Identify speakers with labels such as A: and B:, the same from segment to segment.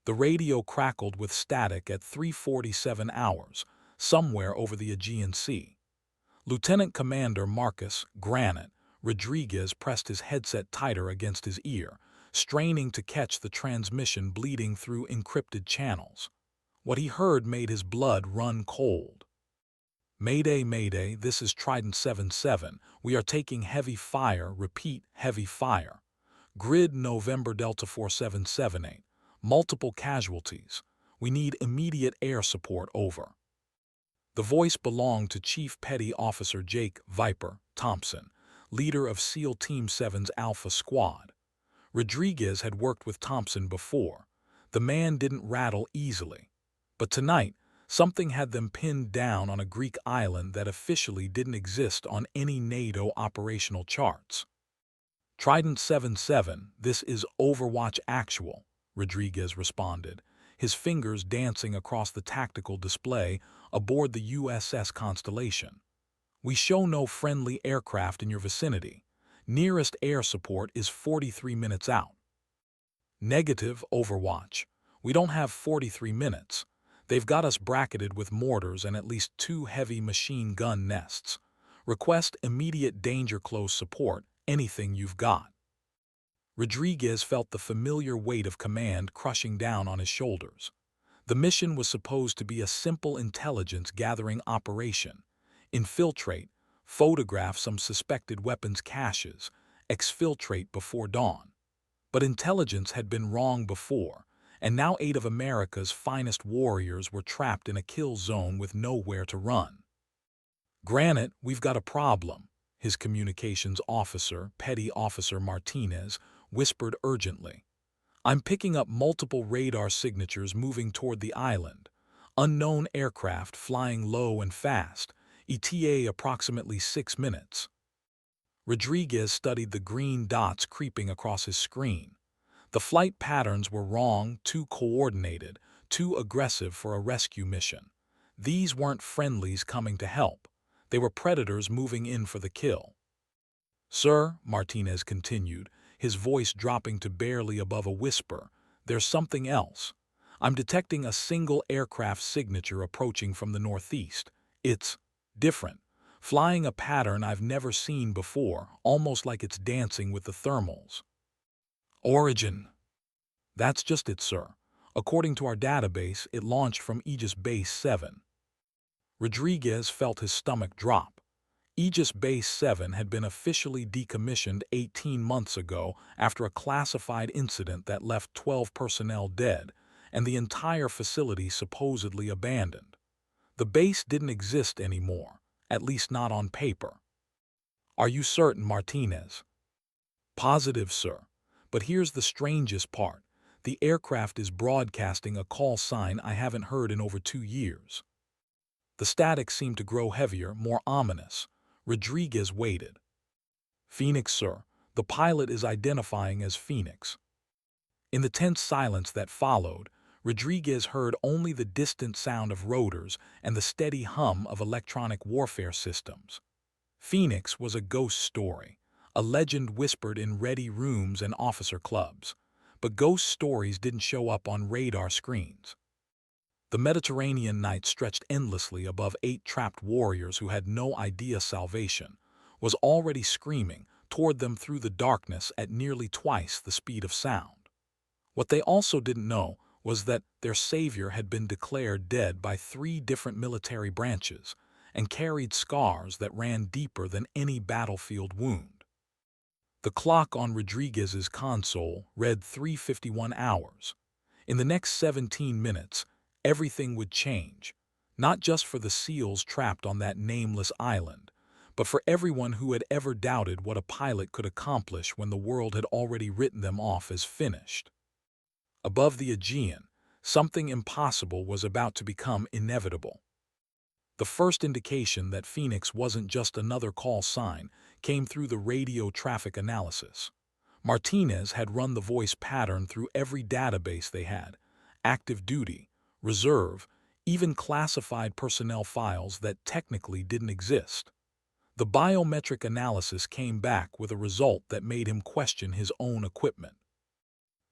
A: The radio crackled with static at 3:47 hours, somewhere over the Aegean Sea. Lieutenant Commander Marcus Granite Rodriguez pressed his headset tighter against his ear, straining to catch the transmission bleeding through encrypted channels. What he heard made his blood run cold. "Mayday, Mayday, this is Trident 77. We are taking heavy fire. Repeat, heavy fire. Grid November Delta 4778. Multiple casualties. We need immediate air support, over." The voice belonged to Chief Petty Officer Jake Viper Thompson, leader of SEAL Team 7's Alpha Squad. Rodriguez had worked with Thompson before. The man didn't rattle easily. But tonight, something had them pinned down on a Greek island that officially didn't exist on any NATO operational charts. "Trident 77, this is Overwatch Actual," Rodriguez responded, his fingers dancing across the tactical display aboard the USS Constellation. "We show no friendly aircraft in your vicinity. Nearest air support is 43 minutes out." "Negative, Overwatch. We don't have 43 minutes. They've got us bracketed with mortars and at least 2 heavy machine gun nests. Request immediate danger close support, anything you've got." Rodriguez felt the familiar weight of command crushing down on his shoulders. The mission was supposed to be a simple intelligence-gathering operation. Infiltrate, photograph some suspected weapons caches, exfiltrate before dawn. But intelligence had been wrong before, and now 8 of America's finest warriors were trapped in a kill zone with nowhere to run. "Granite, we've got a problem," his communications officer, Petty Officer Martinez, whispered urgently. "I'm picking up multiple radar signatures moving toward the island. Unknown aircraft flying low and fast, ETA approximately 6 minutes." Rodriguez studied the green dots creeping across his screen. The flight patterns were wrong, too coordinated, too aggressive for a rescue mission. These weren't friendlies coming to help. They were predators moving in for the kill. "Sir," Martinez continued, his voice dropping to barely above a whisper, "there's something else. I'm detecting a single aircraft signature approaching from the northeast. It's different, flying a pattern I've never seen before, almost like it's dancing with the thermals." "Origin." "That's just it, sir. According to our database, it launched from Aegis Base 7. Rodriguez felt his stomach drop. Aegis Base 7 had been officially decommissioned 18 months ago after a classified incident that left 12 personnel dead, and the entire facility supposedly abandoned. The base didn't exist anymore, at least not on paper. "Are you certain, Martinez?" "Positive, sir. But here's the strangest part. The aircraft is broadcasting a call sign I haven't heard in over 2 years." The static seemed to grow heavier, more ominous. Rodriguez waited. "Phoenix, sir. The pilot is identifying as Phoenix." In the tense silence that followed, Rodriguez heard only the distant sound of rotors and the steady hum of electronic warfare systems. Phoenix was a ghost story, a legend whispered in ready rooms and officer clubs. But ghost stories didn't show up on radar screens. The Mediterranean night stretched endlessly above 8 trapped warriors who had no idea salvation was already screaming toward them through the darkness at nearly twice the speed of sound. What they also didn't know was that their savior had been declared dead by 3 different military branches and carried scars that ran deeper than any battlefield wound. The clock on Rodriguez's console read 3:51 hours. In the next 17 minutes, everything would change, not just for the SEALs trapped on that nameless island, but for everyone who had ever doubted what a pilot could accomplish when the world had already written them off as finished. Above the Aegean, something impossible was about to become inevitable. The first indication that Phoenix wasn't just another call sign came through the radio traffic analysis. Martinez had run the voice pattern through every database they had: active duty, reserve, even classified personnel files that technically didn't exist. The biometric analysis came back with a result that made him question his own equipment.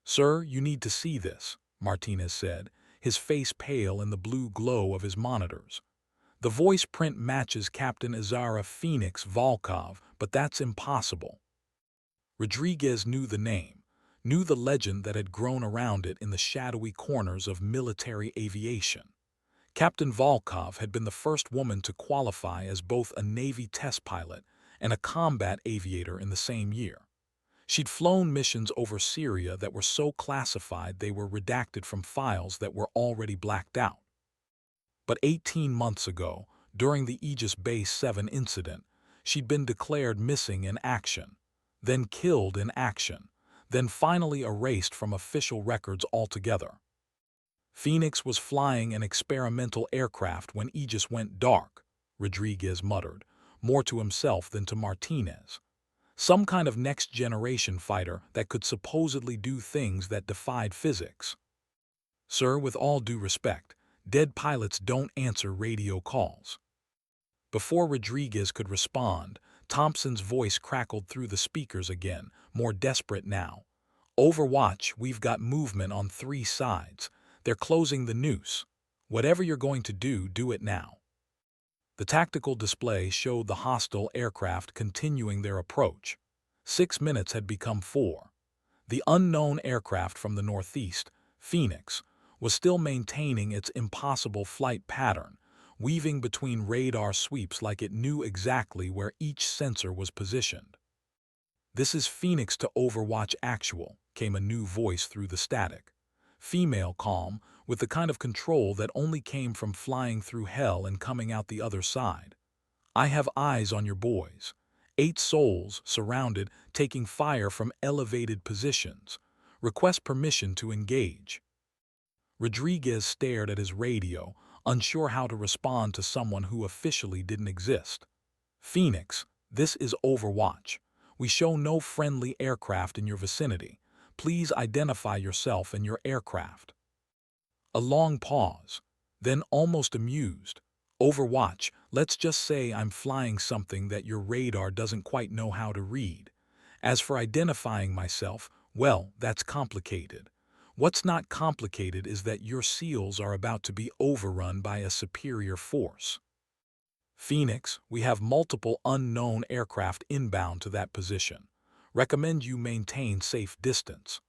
A: "Sir, you need to see this," Martinez said, his face pale in the blue glow of his monitors. "The voice print matches Captain Izara Phoenix Volkov, but that's impossible." Rodriguez knew the name, knew the legend that had grown around it in the shadowy corners of military aviation. Captain Volkov had been the first woman to qualify as both a Navy test pilot and a combat aviator in the same year. She'd flown missions over Syria that were so classified they were redacted from files that were already blacked out. But 18 months ago, during the Aegis Base 7 incident, she'd been declared missing in action, then killed in action, then finally erased from official records altogether. Phoenix was flying an experimental aircraft when Aegis went dark, Rodriguez muttered, more to himself than to Martinez. Some kind of next-generation fighter that could supposedly do things that defied physics. "Sir, with all due respect, dead pilots don't answer radio calls." Before Rodriguez could respond, Thompson's voice crackled through the speakers again, more desperate now. "Overwatch, we've got movement on 3 sides. They're closing the noose. Whatever you're going to do, do it now." The tactical display showed the hostile aircraft continuing their approach. 6 minutes had become 4. The unknown aircraft from the northeast, Phoenix, was still maintaining its impossible flight pattern, weaving between radar sweeps like it knew exactly where each sensor was positioned. "This is Phoenix to Overwatch Actual," came a new voice through the static. Female calm, with the kind of control that only came from flying through hell and coming out the other side. "I have eyes on your boys. 8 souls, surrounded, taking fire from elevated positions. Request permission to engage." Rodriguez stared at his radio, unsure how to respond to someone who officially didn't exist. "Phoenix, this is Overwatch. We show no friendly aircraft in your vicinity. Please identify yourself and your aircraft." A long pause, then almost amused. "Overwatch, let's just say I'm flying something that your radar doesn't quite know how to read. As for identifying myself, well, that's complicated. What's not complicated is that your SEALs are about to be overrun by a superior force. Phoenix, we have multiple unknown aircraft inbound to that position. Recommend you maintain safe distance."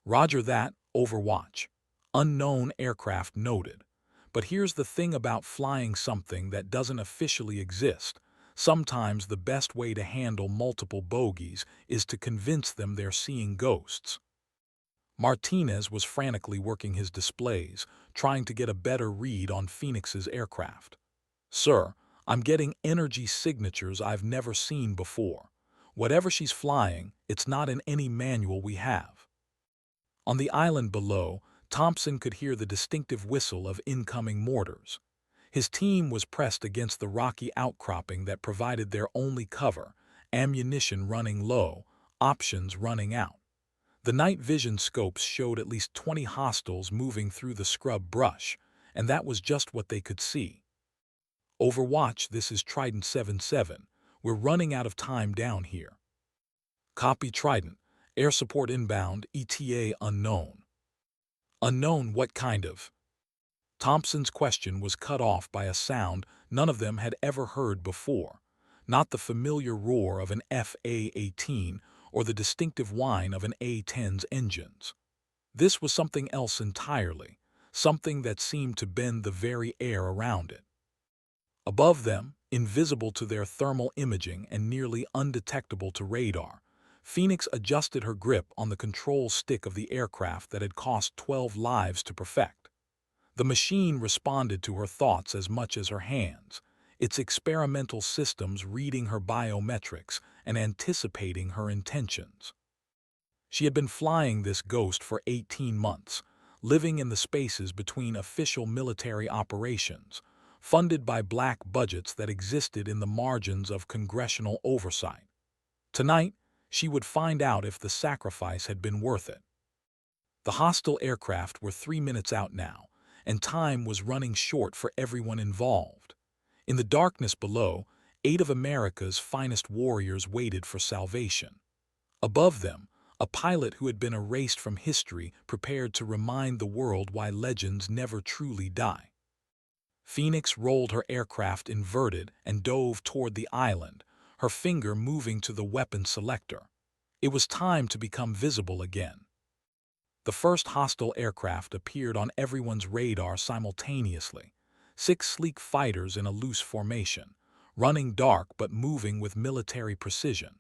A: "Roger that, Overwatch." Unknown aircraft noted. But here's the thing about flying something that doesn't officially exist. Sometimes the best way to handle multiple bogeys is to convince them they're seeing ghosts. Martinez was frantically working his displays, trying to get a better read on Phoenix's aircraft. "Sir, I'm getting energy signatures I've never seen before. Whatever she's flying, it's not in any manual we have." On the island below, Thompson could hear the distinctive whistle of incoming mortars. His team was pressed against the rocky outcropping that provided their only cover, ammunition running low, options running out. The night vision scopes showed at least 20 hostiles moving through the scrub brush, and that was just what they could see. "Overwatch, this is Trident 7-7. We're running out of time down here." "Copy Trident. Air support inbound, ETA unknown." "Unknown what kind of?" Thompson's question was cut off by a sound none of them had ever heard before, not the familiar roar of an FA-18 or the distinctive whine of an A-10's engines. This was something else entirely, something that seemed to bend the very air around it. Above them, invisible to their thermal imaging and nearly undetectable to radar, Phoenix adjusted her grip on the control stick of the aircraft that had cost 12 lives to perfect. The machine responded to her thoughts as much as her hands, its experimental systems reading her biometrics and anticipating her intentions. She had been flying this ghost for 18 months, living in the spaces between official military operations, funded by black budgets that existed in the margins of congressional oversight. Tonight, she would find out if the sacrifice had been worth it. The hostile aircraft were 3 minutes out now, and time was running short for everyone involved. In the darkness below, 8 of America's finest warriors waited for salvation. Above them, A pilot who had been erased from history prepared to remind the world why legends never truly die. Phoenix rolled her aircraft inverted and dove toward the island, her finger moving to the weapon selector. It was time to become visible again. The first hostile aircraft appeared on everyone's radar simultaneously. 6 sleek fighters in a loose formation, running dark but moving with military precision.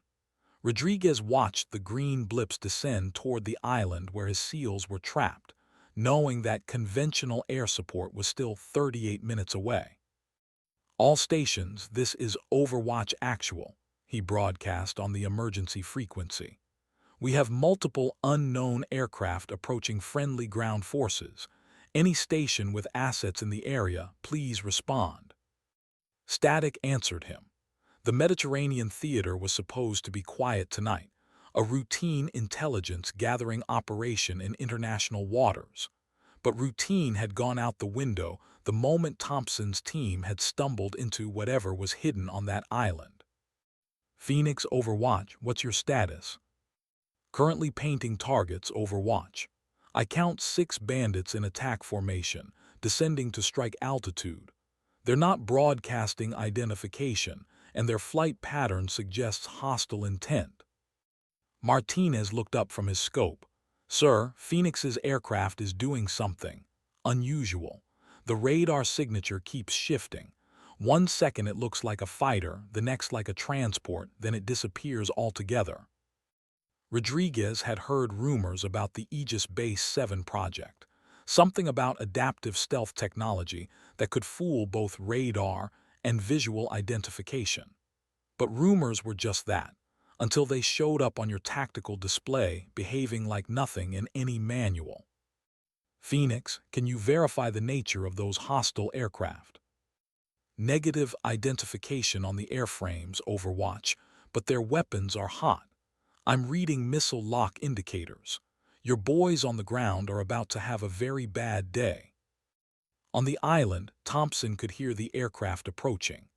A: Rodriguez watched the green blips descend toward the island where his SEALs were trapped, knowing that conventional air support was still 38 minutes away. "All stations, this is Overwatch Actual," he broadcast on the emergency frequency. "We have multiple unknown aircraft approaching friendly ground forces. Any station with assets in the area, please respond." Static answered him. The Mediterranean theater was supposed to be quiet tonight, a routine intelligence gathering operation in international waters. But routine had gone out the window the moment Thompson's team had stumbled into whatever was hidden on that island. "Phoenix Overwatch, what's your status?" "Currently painting targets, Overwatch. I count 6 bandits in attack formation, descending to strike altitude. They're not broadcasting identification, and their flight pattern suggests hostile intent." Martinez looked up from his scope. "Sir, Phoenix's aircraft is doing something unusual. The radar signature keeps shifting. 1 second it looks like a fighter, the next like a transport, then it disappears altogether." Rodriguez had heard rumors about the Aegis Base 7 project, something about adaptive stealth technology that could fool both radar and visual identification. But rumors were just that, until they showed up on your tactical display behaving like nothing in any manual. "Phoenix, can you verify the nature of those hostile aircraft?" "Negative identification on the airframes, Overwatch, but their weapons are hot. I'm reading missile lock indicators. Your boys on the ground are about to have a very bad day." On the island, Thompson could hear the aircraft approaching.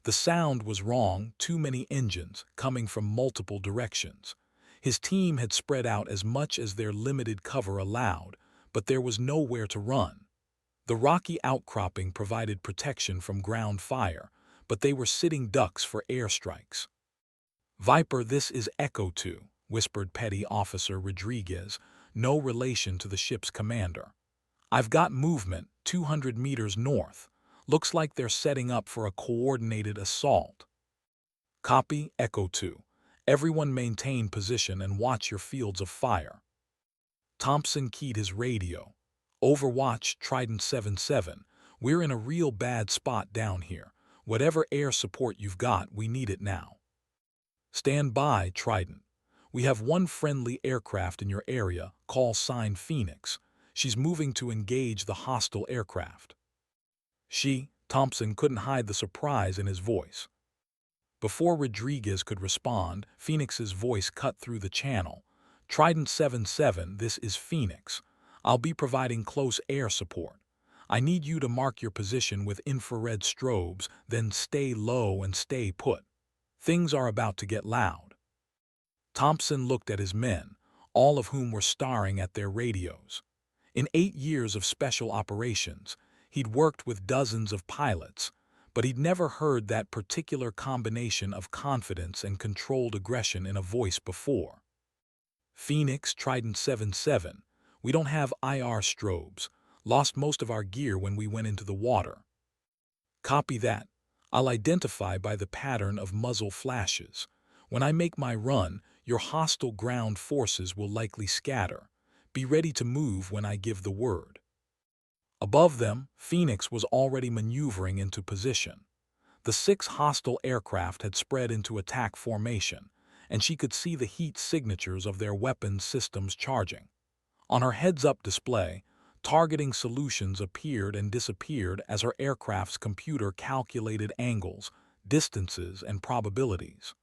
A: The sound was wrong, too many engines, coming from multiple directions. His team had spread out as much as their limited cover allowed, but there was nowhere to run. The rocky outcropping provided protection from ground fire, but they were sitting ducks for airstrikes. "Viper, this is Echo 2, whispered Petty Officer Rodriguez, no relation to the ship's commander. "I've got movement 200 meters north. Looks like they're setting up for a coordinated assault." "Copy, Echo 2. Everyone maintain position and watch your fields of fire." Thompson keyed his radio. "Overwatch, Trident 7-7. We're in a real bad spot down here. Whatever air support you've got, we need it now." "Stand by, Trident. We have 1 friendly aircraft in your area, call sign Phoenix. She's moving to engage the hostile aircraft." Thompson couldn't hide the surprise in his voice. Before Rodriguez could respond, Phoenix's voice cut through the channel. "Trident 7-7, this is Phoenix. I'll be providing close air support. I need you to mark your position with infrared strobes, then stay low and stay put. Things are about to get loud." Thompson looked at his men, all of whom were staring at their radios. In 8 years of special operations, he'd worked with dozens of pilots, but he'd never heard that particular combination of confidence and controlled aggression in a voice before. "Phoenix, Trident 7-7. We don't have IR strobes. Lost most of our gear when we went into the water." "Copy that. I'll identify by the pattern of muzzle flashes. When I make my run, your hostile ground forces will likely scatter. Be ready to move when I give the word." Above them, Phoenix was already maneuvering into position. The 6 hostile aircraft had spread into attack formation, and she could see the heat signatures of their weapons systems charging. On her heads-up display, targeting solutions appeared and disappeared as her aircraft's computer calculated angles, distances, and probabilities.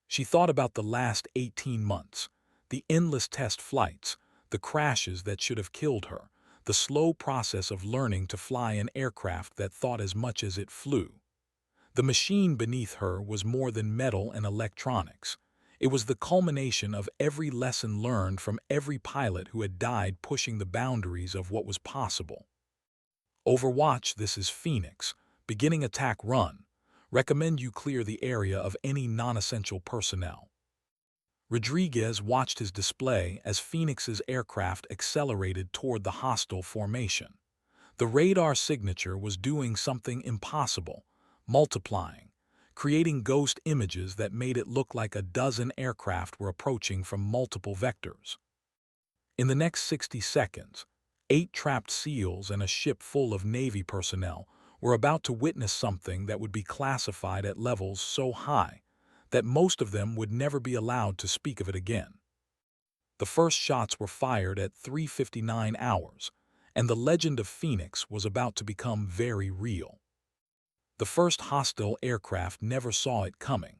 A: She thought about the last 18 months, the endless test flights, the crashes that should have killed her, the slow process of learning to fly an aircraft that thought as much as it flew. The machine beneath her was more than metal and electronics. It was the culmination of every lesson learned from every pilot who had died pushing the boundaries of what was possible. Overwatch, this is Phoenix. Beginning attack run. Recommend you clear the area of any non-essential personnel. Rodriguez watched his display as Phoenix's aircraft accelerated toward the hostile formation. The radar signature was doing something impossible, multiplying, creating ghost images that made it look like a dozen aircraft were approaching from multiple vectors. In the next 60 seconds, 8 trapped SEALs and a ship full of Navy personnel were about to witness something that would be classified at levels so high that most of them would never be allowed to speak of it again. The first shots were fired at 3:59 hours, and the legend of Phoenix was about to become very real. The first hostile aircraft never saw it coming.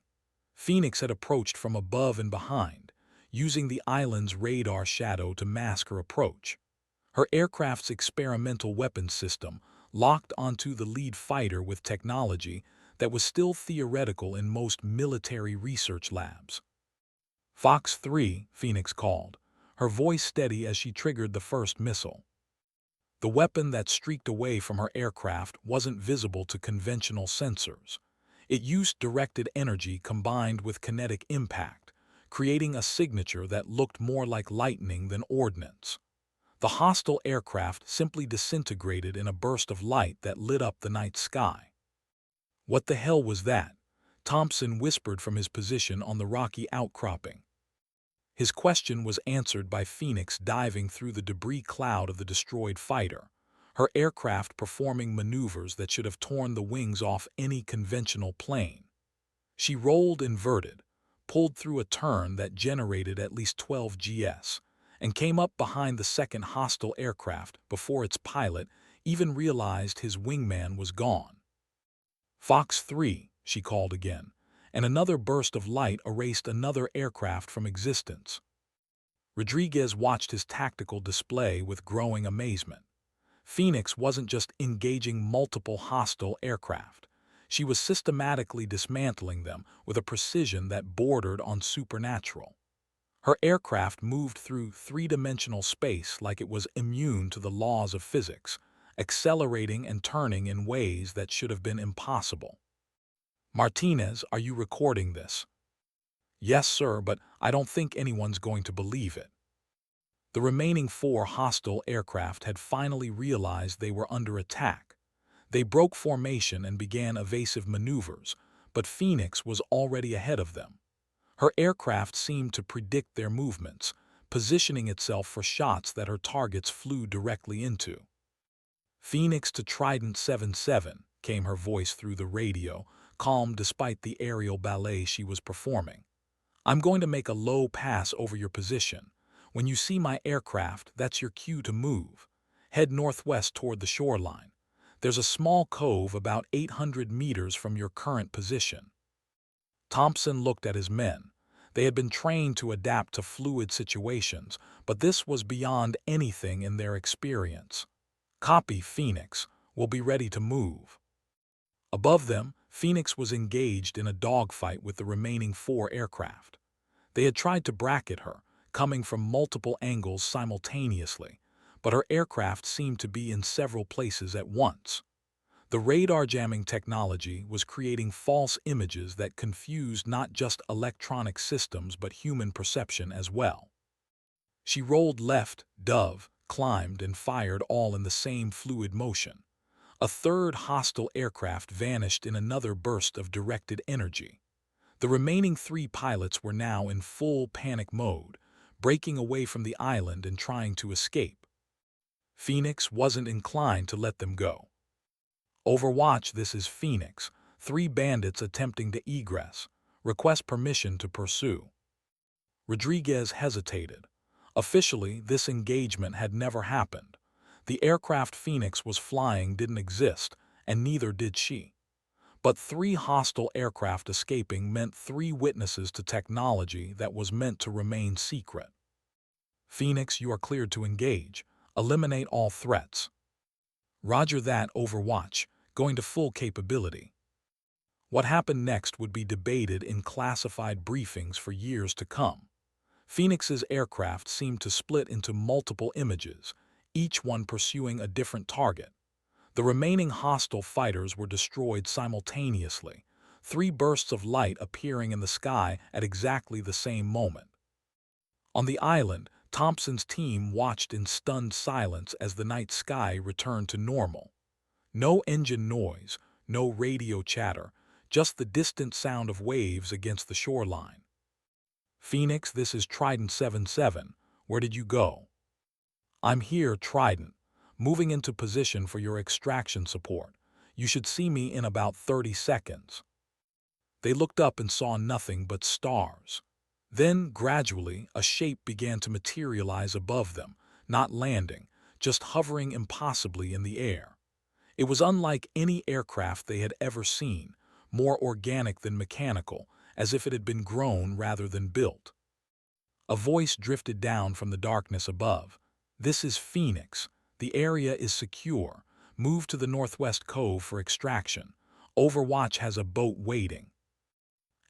A: Phoenix had approached from above and behind, using the island's radar shadow to mask her approach. Her aircraft's experimental weapons system locked onto the lead fighter with technology that was still theoretical in most military research labs. Fox 3, Phoenix called, her voice steady as she triggered the first missile. The weapon that streaked away from her aircraft wasn't visible to conventional sensors. It used directed energy combined with kinetic impact, creating a signature that looked more like lightning than ordnance. The hostile aircraft simply disintegrated in a burst of light that lit up the night sky. What the hell was that? Thompson whispered from his position on the rocky outcropping. His question was answered by Phoenix diving through the debris cloud of the destroyed fighter, her aircraft performing maneuvers that should have torn the wings off any conventional plane. She rolled inverted, pulled through a turn that generated at least 12 GS, and came up behind the second hostile aircraft before its pilot even realized his wingman was gone. Fox 3, she called again, and another burst of light erased another aircraft from existence. Rodriguez watched his tactical display with growing amazement. Phoenix wasn't just engaging multiple hostile aircraft. She was systematically dismantling them with a precision that bordered on supernatural. Her aircraft moved through three-dimensional space like it was immune to the laws of physics, accelerating and turning in ways that should have been impossible. Martinez, are you recording this? Yes, sir, but I don't think anyone's going to believe it. The remaining 4 hostile aircraft had finally realized they were under attack. They broke formation and began evasive maneuvers, but Phoenix was already ahead of them. Her aircraft seemed to predict their movements, positioning itself for shots that her targets flew directly into. Phoenix to Trident 77, came her voice through the radio, calm despite the aerial ballet she was performing. I'm going to make a low pass over your position. When you see my aircraft, that's your cue to move. Head northwest toward the shoreline. There's a small cove about 800 meters from your current position. Thompson looked at his men. They had been trained to adapt to fluid situations, but this was beyond anything in their experience. Copy, Phoenix. We'll be ready to move. Above them, Phoenix was engaged in a dogfight with the remaining 4 aircraft. They had tried to bracket her, coming from multiple angles simultaneously, but her aircraft seemed to be in several places at once. The radar jamming technology was creating false images that confused not just electronic systems but human perception as well. She rolled left, dove, climbed, and fired all in the same fluid motion. A third hostile aircraft vanished in another burst of directed energy. The remaining 3 pilots were now in full panic mode, breaking away from the island and trying to escape. Phoenix wasn't inclined to let them go. Overwatch, this is Phoenix. 3 bandits attempting to egress. Request permission to pursue. Rodriguez hesitated. Officially, this engagement had never happened. The aircraft Phoenix was flying didn't exist, and neither did she. But 3 hostile aircraft escaping meant 3 witnesses to technology that was meant to remain secret. Phoenix, you are cleared to engage. Eliminate all threats. Roger that, Overwatch. Going to full capability. What happened next would be debated in classified briefings for years to come. Phoenix's aircraft seemed to split into multiple images, each one pursuing a different target. The remaining hostile fighters were destroyed simultaneously, three bursts of light appearing in the sky at exactly the same moment. On the island, Thompson's team watched in stunned silence as the night sky returned to normal. No engine noise, no radio chatter, just the distant sound of waves against the shoreline. "Phoenix, this is Trident 77. Where did you go?" "I'm here, Trident. Moving into position for your extraction support. You should see me in about 30 seconds." They looked up and saw nothing but stars. Then, gradually, a shape began to materialize above them, not landing, just hovering impossibly in the air. It was unlike any aircraft they had ever seen, more organic than mechanical, as if it had been grown rather than built. A voice drifted down from the darkness above. "This is Phoenix. The area is secure. Move to the northwest cove for extraction. Overwatch has a boat waiting."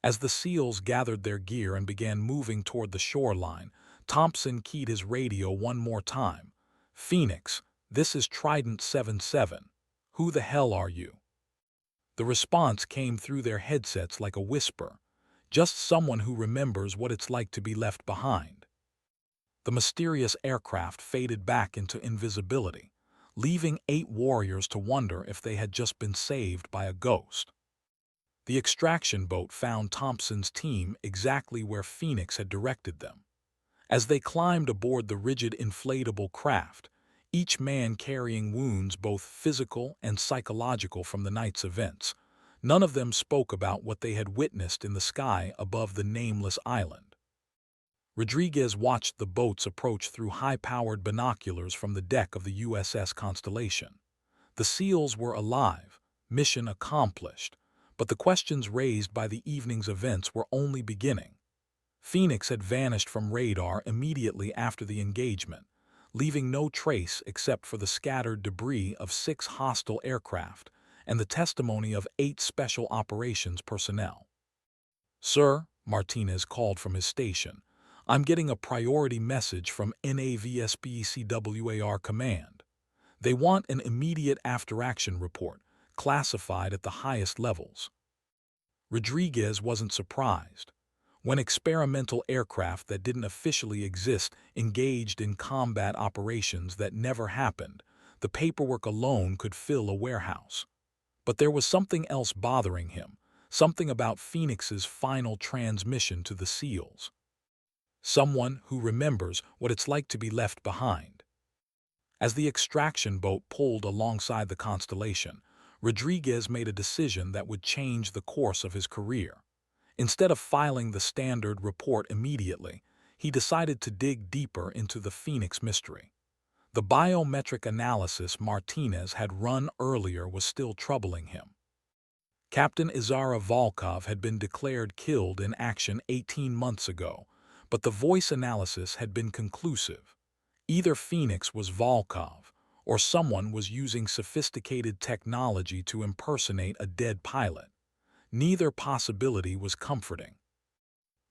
A: As the SEALs gathered their gear and began moving toward the shoreline, Thompson keyed his radio one more time. "Phoenix, this is Trident 77. Who the hell are you?" The response came through their headsets like a whisper. "Just someone who remembers what it's like to be left behind." The mysterious aircraft faded back into invisibility, leaving 8 warriors to wonder if they had just been saved by a ghost. The extraction boat found Thompson's team exactly where Phoenix had directed them. As they climbed aboard the rigid inflatable craft, each man carrying wounds both physical and psychological from the night's events, none of them spoke about what they had witnessed in the sky above the nameless island. Rodriguez watched the boats approach through high-powered binoculars from the deck of the USS Constellation. The SEALs were alive, mission accomplished, but the questions raised by the evening's events were only beginning. Phoenix had vanished from radar immediately after the engagement, leaving no trace except for the scattered debris of 6 hostile aircraft and the testimony of 8 special operations personnel. "Sir," Martinez called from his station, "I'm getting a priority message from NAVSPECWAR Command. They want an immediate after-action report, classified at the highest levels." Rodriguez wasn't surprised. When experimental aircraft that didn't officially exist engaged in combat operations that never happened, the paperwork alone could fill a warehouse. But there was something else bothering him, something about Phoenix's final transmission to the SEALs. Someone who remembers what it's like to be left behind. As the extraction boat pulled alongside the Constellation, Rodriguez made a decision that would change the course of his career. Instead of filing the standard report immediately, he decided to dig deeper into the Phoenix mystery. The biometric analysis Martinez had run earlier was still troubling him. Captain Izara Volkov had been declared killed in action 18 months ago, but the voice analysis had been conclusive. Either Phoenix was Volkov, or someone was using sophisticated technology to impersonate a dead pilot. Neither possibility was comforting.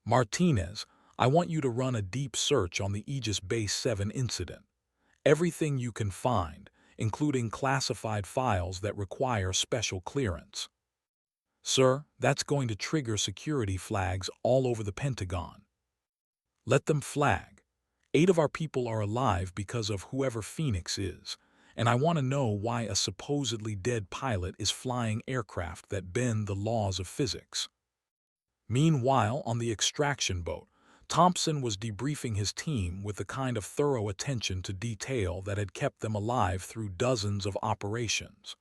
A: "Martinez, I want you to run a deep search on the Aegis Base 7 incident. Everything you can find, including classified files that require special clearance." "Sir, that's going to trigger security flags all over the Pentagon." "Let them flag. 8 of our people are alive because of whoever Phoenix is, and I want to know why a supposedly dead pilot is flying aircraft that bend the laws of physics." Meanwhile, on the extraction boat, Thompson was debriefing his team with the kind of thorough attention to detail that had kept them alive through dozens of operations.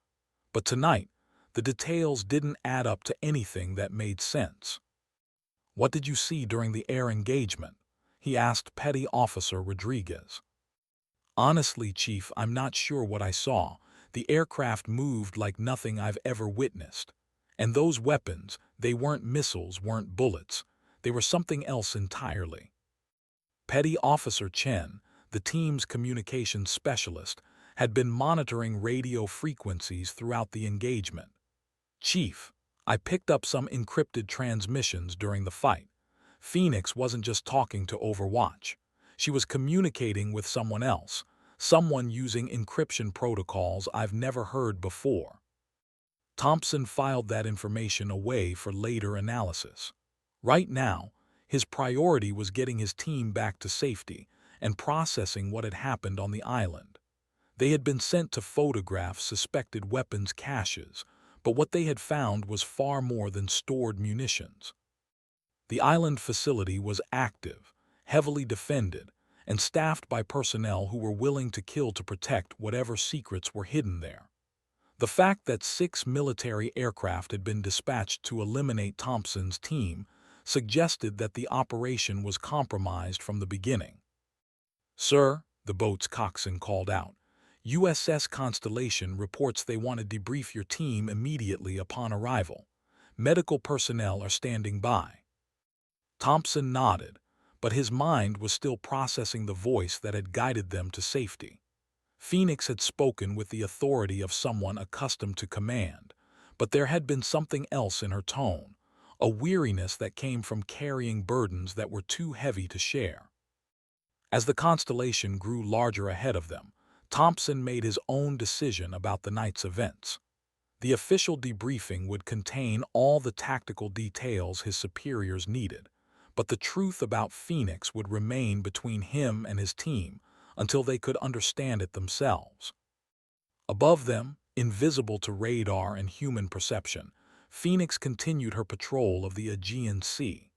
A: But tonight, the details didn't add up to anything that made sense. "What did you see during the air engagement?" he asked Petty Officer Rodriguez. "Honestly, Chief, I'm not sure what I saw. The aircraft moved like nothing I've ever witnessed. And those weapons, they weren't missiles, weren't bullets. They were something else entirely." Petty Officer Chen, the team's communications specialist, had been monitoring radio frequencies throughout the engagement. "Chief, I picked up some encrypted transmissions during the fight. Phoenix wasn't just talking to Overwatch. She was communicating with someone else, someone using encryption protocols I've never heard before. Thompson filed that information away for later analysis. Right now, his priority was getting his team back to safety and processing what had happened on the island. They had been sent to photograph suspected weapons caches, but what they had found was far more than stored munitions. The island facility was active, heavily defended, and staffed by personnel who were willing to kill to protect whatever secrets were hidden there. The fact that 6 military aircraft had been dispatched to eliminate Thompson's team suggested that the operation was compromised from the beginning. "Sir," the boat's coxswain called out, "USS Constellation reports they want to debrief your team immediately upon arrival. Medical personnel are standing by." Thompson nodded, but his mind was still processing the voice that had guided them to safety. Phoenix had spoken with the authority of someone accustomed to command, but there had been something else in her tone, a weariness that came from carrying burdens that were too heavy to share. As the constellation grew larger ahead of them, Thompson made his own decision about the night's events. The official debriefing would contain all the tactical details his superiors needed, but the truth about Phoenix would remain between him and his team until they could understand it themselves. Above them, invisible to radar and human perception, Phoenix continued her patrol of the Aegean Sea.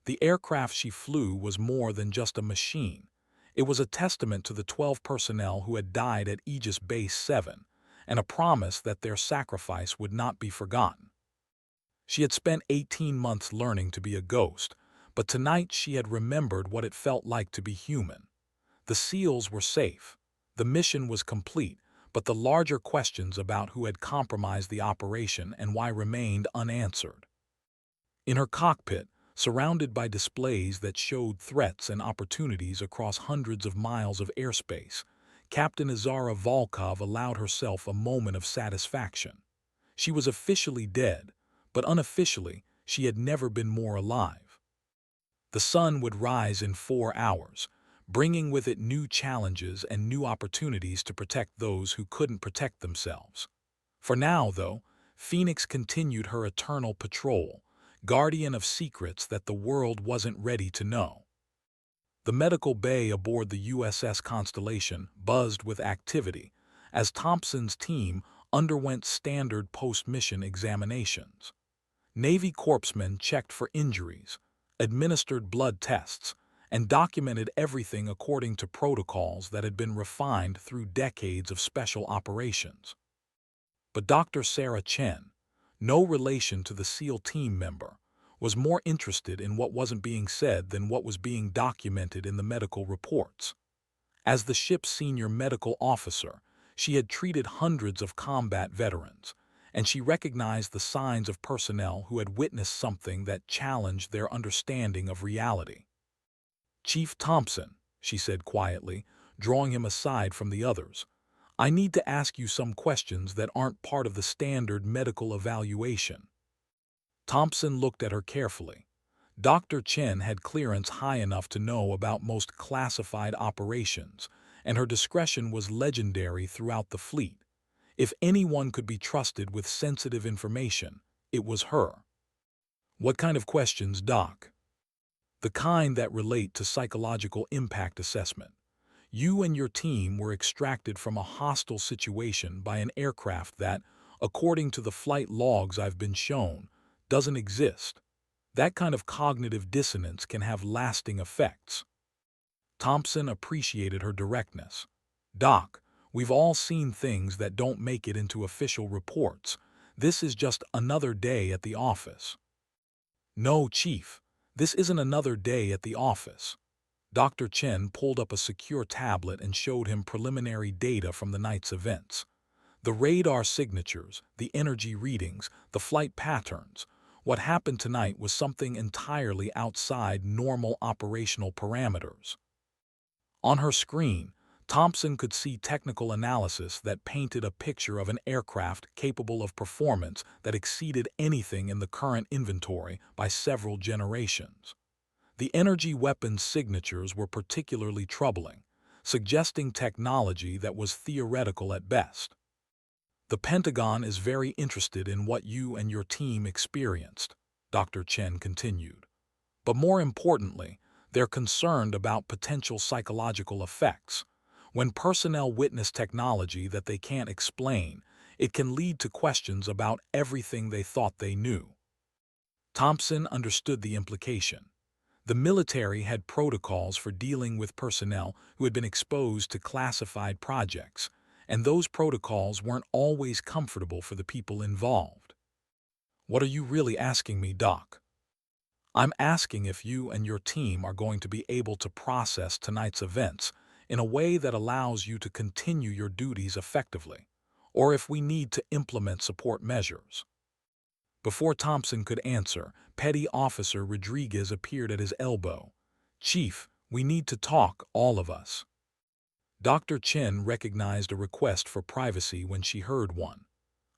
A: The aircraft she flew was more than just a machine. It was a testament to the 12 personnel who had died at Aegis Base 7, and a promise that their sacrifice would not be forgotten. She had spent 18 months learning to be a ghost, but tonight she had remembered what it felt like to be human. The SEALs were safe. The mission was complete, but the larger questions about who had compromised the operation and why remained unanswered. In her cockpit, surrounded by displays that showed threats and opportunities across hundreds of miles of airspace, Captain Azara Volkov allowed herself a moment of satisfaction. She was officially dead, but unofficially, she had never been more alive. The sun would rise in 4 hours, bringing with it new challenges and new opportunities to protect those who couldn't protect themselves. For now, though, Phoenix continued her eternal patrol, guardian of secrets that the world wasn't ready to know. The medical bay aboard the USS Constellation buzzed with activity as Thompson's team underwent standard post-mission examinations. Navy corpsmen checked for injuries, administered blood tests, and documented everything according to protocols that had been refined through decades of special operations. But Dr. Sarah Chen, no relation to the SEAL team member, was more interested in what wasn't being said than what was being documented in the medical reports. As the ship's senior medical officer, she had treated hundreds of combat veterans, and she recognized the signs of personnel who had witnessed something that challenged their understanding of reality. "Chief Thompson," she said quietly, drawing him aside from the others, "I need to ask you some questions that aren't part of the standard medical evaluation." Thompson looked at her carefully. Dr. Chen had clearance high enough to know about most classified operations, and her discretion was legendary throughout the fleet. If anyone could be trusted with sensitive information, it was her. "What kind of questions, Doc?" "The kind that relate to psychological impact assessment. You and your team were extracted from a hostile situation by an aircraft that, according to the flight logs I've been shown, doesn't exist. That kind of cognitive dissonance can have lasting effects." Thompson appreciated her directness. "Doc, we've all seen things that don't make it into official reports. This is just another day at the office." "No, Chief, this isn't another day at the office." Dr. Chen pulled up a secure tablet and showed him preliminary data from the night's events. The radar signatures, the energy readings, the flight patterns. What happened tonight was something entirely outside normal operational parameters. On her screen, Thompson could see technical analysis that painted a picture of an aircraft capable of performance that exceeded anything in the current inventory by several generations. The energy weapons signatures were particularly troubling, suggesting technology that was theoretical at best. The Pentagon is very interested in what you and your team experienced, Dr. Chen continued. But more importantly, they're concerned about potential psychological effects. When personnel witness technology that they can't explain, it can lead to questions about everything they thought they knew. Thompson understood the implication. The military had protocols for dealing with personnel who had been exposed to classified projects, and those protocols weren't always comfortable for the people involved. "What are you really asking me, Doc?" "I'm asking if you and your team are going to be able to process tonight's events in a way that allows you to continue your duties effectively, or if we need to implement support measures." Before Thompson could answer, Petty Officer Rodriguez appeared at his elbow. "Chief, we need to talk, all of us." Dr. Chen recognized a request for privacy when she heard one.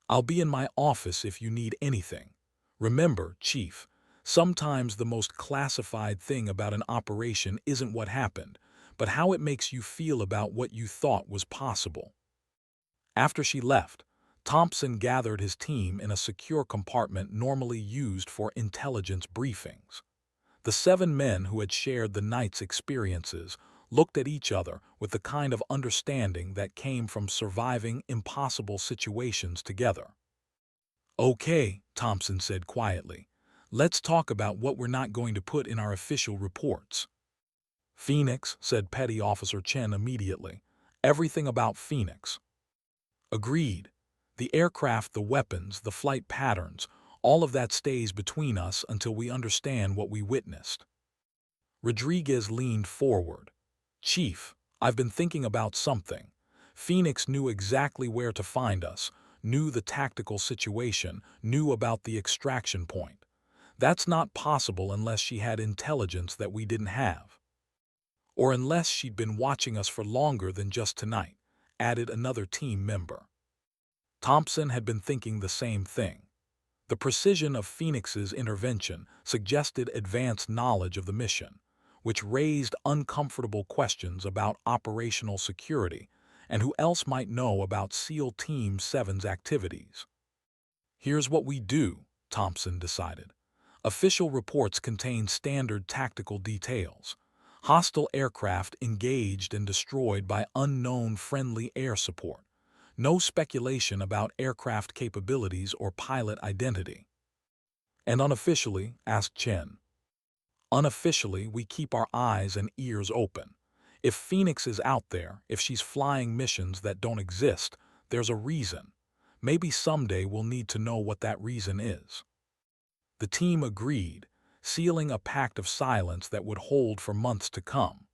A: "I'll be in my office if you need anything. Remember, Chief, sometimes the most classified thing about an operation isn't what happened, but how it makes you feel about what you thought was possible." After she left, Thompson gathered his team in a secure compartment normally used for intelligence briefings. The 7 men who had shared the night's experiences looked at each other with the kind of understanding that came from surviving impossible situations together. "Okay," Thompson said quietly, "let's talk about what we're not going to put in our official reports." "Phoenix," said Petty Officer Chen immediately. "Everything about Phoenix." "Agreed. The aircraft, the weapons, the flight patterns, all of that stays between us until we understand what we witnessed." Rodriguez leaned forward. "Chief, I've been thinking about something. Phoenix knew exactly where to find us, knew the tactical situation, knew about the extraction point. That's not possible unless she had intelligence that we didn't have. Or unless she'd been watching us for longer than just tonight," added another team member. Thompson had been thinking the same thing. The precision of Phoenix's intervention suggested advanced knowledge of the mission, which raised uncomfortable questions about operational security and who else might know about SEAL Team 7's activities. "Here's what we do," Thompson decided. "Official reports contain standard tactical details. Hostile aircraft engaged and destroyed by unknown friendly air support. No speculation about aircraft capabilities or pilot identity." "And unofficially?" asked Chen. "Unofficially, we keep our eyes and ears open. If Phoenix is out there, if she's flying missions that don't exist, there's a reason. Maybe someday we'll need to know what that reason is." The team agreed, sealing a pact of silence that would hold for months to come.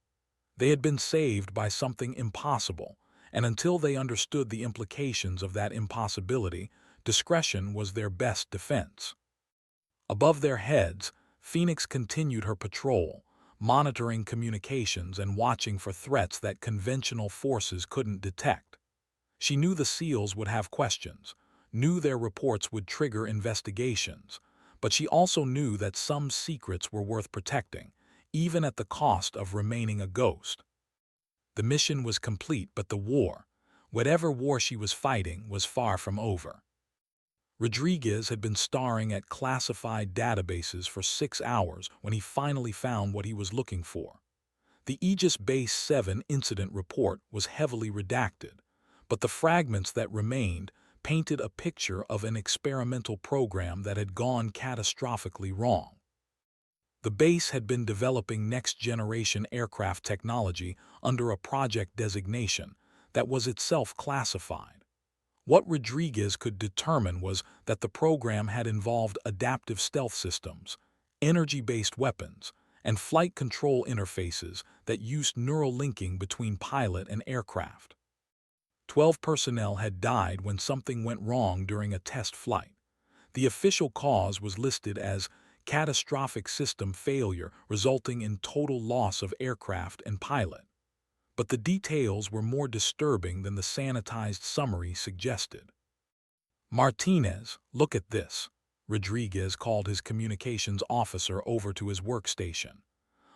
A: They had been saved by something impossible, and until they understood the implications of that impossibility, discretion was their best defense. Above their heads, Phoenix continued her patrol, monitoring communications and watching for threats that conventional forces couldn't detect. She knew the SEALs would have questions, knew their reports would trigger investigations, but she also knew that some secrets were worth protecting, even at the cost of remaining a ghost. The mission was complete, but the war, whatever war she was fighting, was far from over. Rodriguez had been staring at classified databases for 6 hours when he finally found what he was looking for. The Aegis Base 7 incident report was heavily redacted, but the fragments that remained painted a picture of an experimental program that had gone catastrophically wrong. The base had been developing next-generation aircraft technology under a project designation that was itself classified. What Rodriguez could determine was that the program had involved adaptive stealth systems, energy-based weapons, and flight control interfaces that used neural linking between pilot and aircraft. 12 personnel had died when something went wrong during a test flight. The official cause was listed as catastrophic system failure resulting in total loss of aircraft and pilot. but the details were more disturbing than the sanitized summary suggested. "Martinez, look at this." Rodriguez called his communications officer over to his workstation.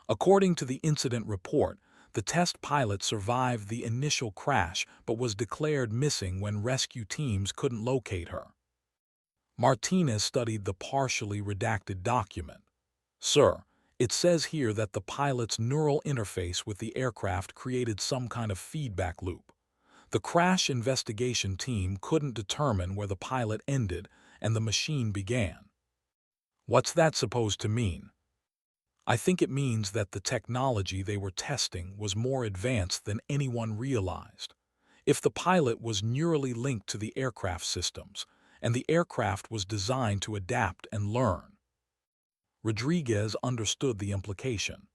A: According to the incident report, the test pilot survived the initial crash but was declared missing when rescue teams couldn't locate her. Martinez studied the partially redacted document. "Sir, it says here that the pilot's neural interface with the aircraft created some kind of feedback loop. The crash investigation team couldn't determine where the pilot ended and the machine began." "What's that supposed to mean?" "I think it means that the technology they were testing was more advanced than anyone realized. If the pilot was neurally linked to the aircraft systems, and the aircraft was designed to adapt and learn." Rodriguez understood the implication.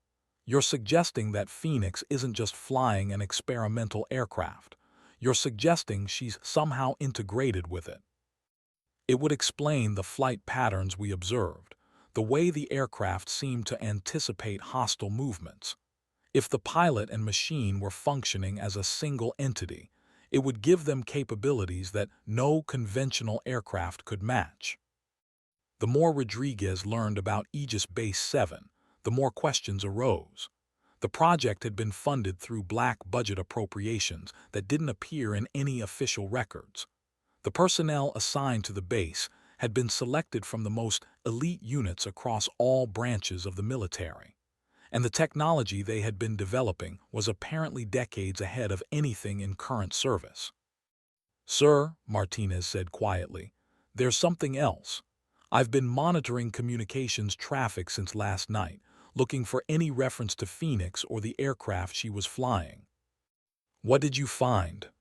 A: "You're suggesting that Phoenix isn't just flying an experimental aircraft. You're suggesting she's somehow integrated with it." "It would explain the flight patterns we observed, the way the aircraft seemed to anticipate hostile movements. If the pilot and machine were functioning as a single entity, it would give them capabilities that no conventional aircraft could match." The more Rodriguez learned about Aegis Base 7, the more questions arose. The project had been funded through black budget appropriations that didn't appear in any official records. The personnel assigned to the base had been selected from the most elite units across all branches of the military, and the technology they had been developing was apparently decades ahead of anything in current service. "Sir," Martinez said quietly, "there's something else. I've been monitoring communications traffic since last night, looking for any reference to Phoenix or the aircraft she was flying." "What did you find?"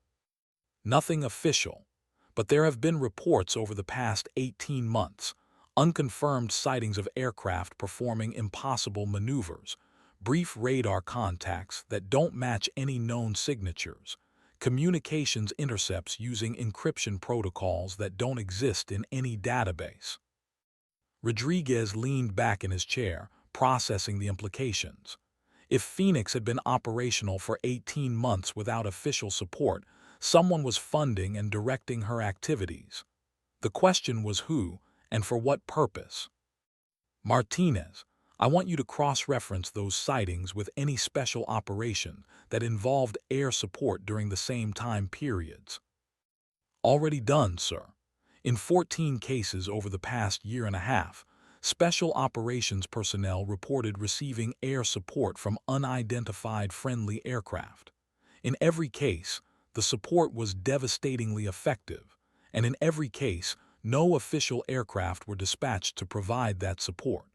A: "Nothing official, but there have been reports over the past 18 months, unconfirmed sightings of aircraft performing impossible maneuvers, brief radar contacts that don't match any known signatures, communications intercepts using encryption protocols that don't exist in any database." Rodriguez leaned back in his chair, processing the implications. If Phoenix had been operational for 18 months without official support, someone was funding and directing her activities. The question was who, and for what purpose? "Martinez, I want you to cross-reference those sightings with any special operation that involved air support during the same time periods." "Already done, sir. In 14 cases over the past year and a half, special operations personnel reported receiving air support from unidentified friendly aircraft. In every case, the support was devastatingly effective, and in every case, no official aircraft were dispatched to provide that support."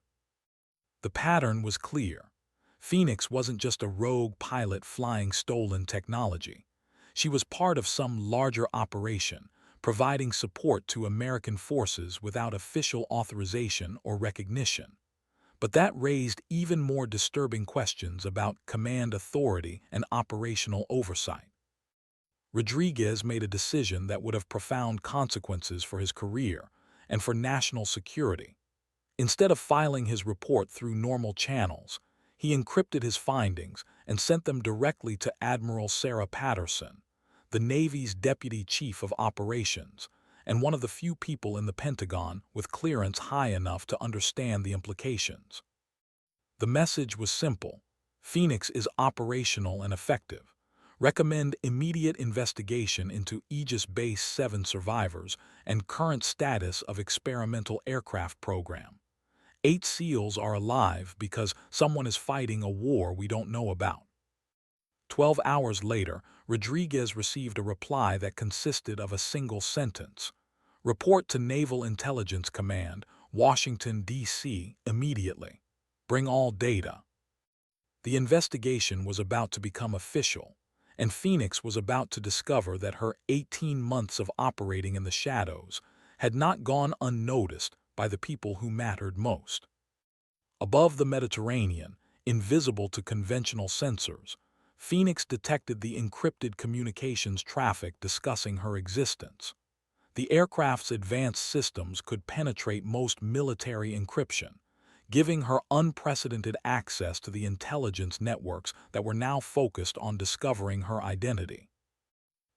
A: The pattern was clear. Phoenix wasn't just a rogue pilot flying stolen technology. She was part of some larger operation, providing support to American forces without official authorization or recognition. But that raised even more disturbing questions about command authority and operational oversight. Rodriguez made a decision that would have profound consequences for his career and for national security. Instead of filing his report through normal channels, he encrypted his findings and sent them directly to Admiral Sarah Patterson, the Navy's Deputy Chief of Operations, and one of the few people in the Pentagon with clearance high enough to understand the implications. The message was simple: Phoenix is operational and effective. Recommend immediate investigation into Aegis Base 7 survivors and current status of experimental aircraft program. 8 SEALs are alive because someone is fighting a war we don't know about. 12 hours later, Rodriguez received a reply that consisted of a single sentence: "Report to Naval Intelligence Command, Washington, D.C., immediately. Bring all data." The investigation was about to become official, and Phoenix was about to discover that her 18 months of operating in the shadows had not gone unnoticed by the people who mattered most. Above the Mediterranean, invisible to conventional sensors, Phoenix detected the encrypted communications traffic discussing her existence. The aircraft's advanced systems could penetrate most military encryption, giving her unprecedented access to the intelligence networks that were now focused on discovering her identity.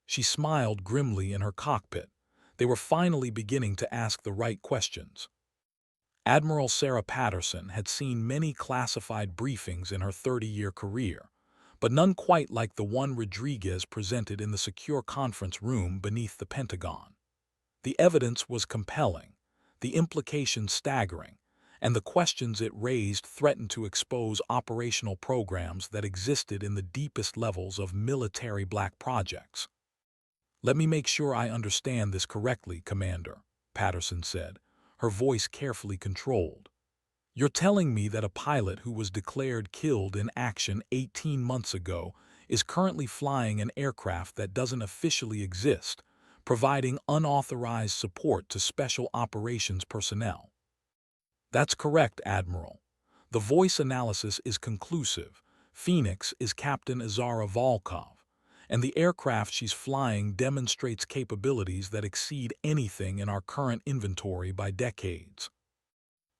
A: She smiled grimly in her cockpit. They were finally beginning to ask the right questions. Admiral Sarah Patterson had seen many classified briefings in her 30-year career, but none quite like the one Rodriguez presented in the secure conference room beneath the Pentagon. The evidence was compelling, the implications staggering, and the questions it raised threatened to expose operational programs that existed in the deepest levels of military black projects. "Let me make sure I understand this correctly, Commander," Patterson said, her voice carefully controlled. "You're telling me that a pilot who was declared killed in action 18 months ago is currently flying an aircraft that doesn't officially exist, providing unauthorized support to special operations personnel?" "That's correct, Admiral. The voice analysis is conclusive. Phoenix is Captain Azara Volkov, and the aircraft she's flying demonstrates capabilities that exceed anything in our current inventory by decades."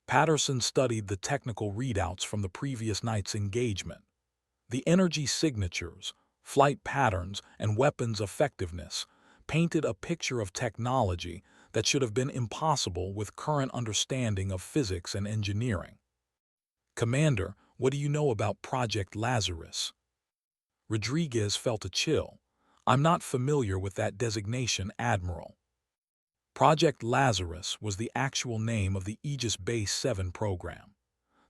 A: Patterson studied the technical readouts from the previous night's engagement. The energy signatures, flight patterns, and weapons effectiveness painted a picture of technology that should have been impossible with current understanding of physics and engineering. "Commander, what do you know about Project Lazarus?" Rodriguez felt a chill. "I'm not familiar with that designation, Admiral." Project Lazarus was the actual name of the Aegis Base 7 program.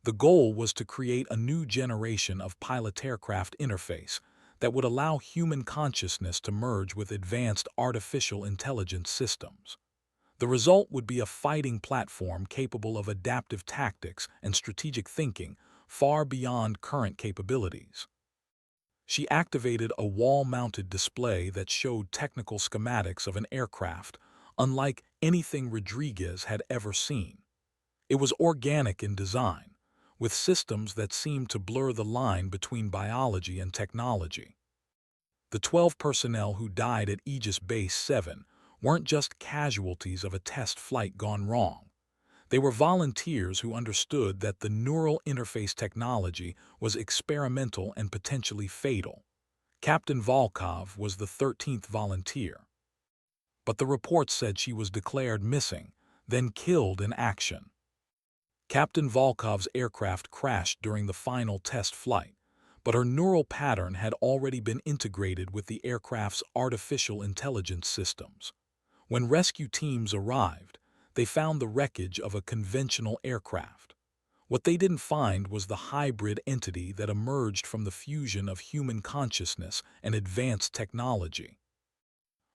A: The goal was to create a new generation of pilot-aircraft interface that would allow human consciousness to merge with advanced artificial intelligence systems. The result would be a fighting platform capable of adaptive tactics and strategic thinking far beyond current capabilities. She activated a wall-mounted display that showed technical schematics of an aircraft unlike anything Rodriguez had ever seen. It was organic in design, with systems that seemed to blur the line between biology and technology. The 12 personnel who died at Aegis Base 7 weren't just casualties of a test flight gone wrong. They were volunteers who understood that the neural interface technology was experimental and potentially fatal. Captain Volkov was the 13th volunteer. But the report said she was declared missing, then killed in action. Captain Volkov's aircraft crashed during the final test flight, but her neural pattern had already been integrated with the aircraft's artificial intelligence systems. When rescue teams arrived, they found the wreckage of a conventional aircraft. What they didn't find was the hybrid entity that emerged from the fusion of human consciousness and advanced technology.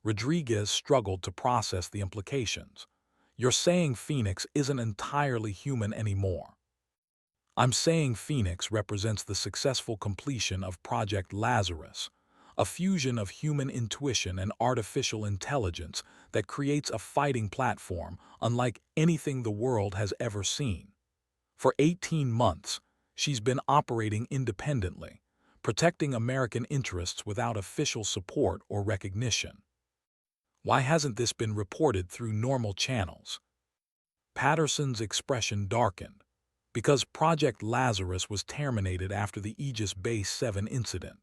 A: Rodriguez struggled to process the implications. "You're saying Phoenix isn't entirely human anymore." "I'm saying Phoenix represents the successful completion of Project Lazarus, a fusion of human intuition and artificial intelligence that creates a fighting platform unlike anything the world has ever seen. For 18 months, she's been operating independently, protecting American interests without official support or recognition. Why hasn't this been reported through normal channels?" Patterson's expression darkened. "Because Project Lazarus was terminated after the Aegis Base 7 incident.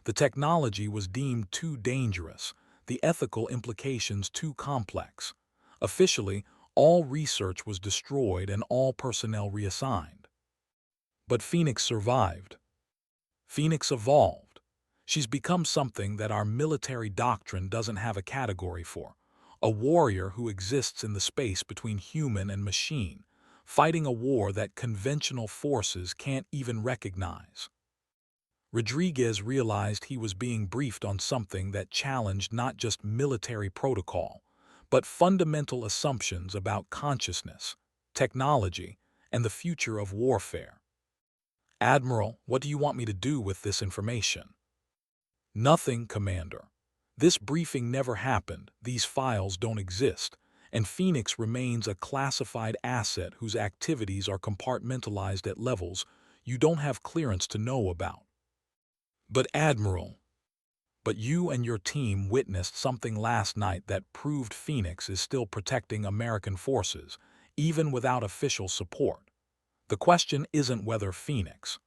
A: The technology was deemed too dangerous, the ethical implications too complex. Officially, all research was destroyed and all personnel reassigned. But Phoenix survived. Phoenix evolved. She's become something that our military doctrine doesn't have a category for, a warrior who exists in the space between human and machine, fighting a war that conventional forces can't even recognize." Rodriguez realized he was being briefed on something that challenged not just military protocol, but fundamental assumptions about consciousness, technology, and the future of warfare. "Admiral, what do you want me to do with this information?" "Nothing, Commander. This briefing never happened, these files don't exist, and Phoenix remains a classified asset whose activities are compartmentalized at levels you don't have clearance to know about." "But Admiral, but you and your team witnessed something last night that proved Phoenix is still protecting American forces, even without official support. The question isn't whether Phoenix,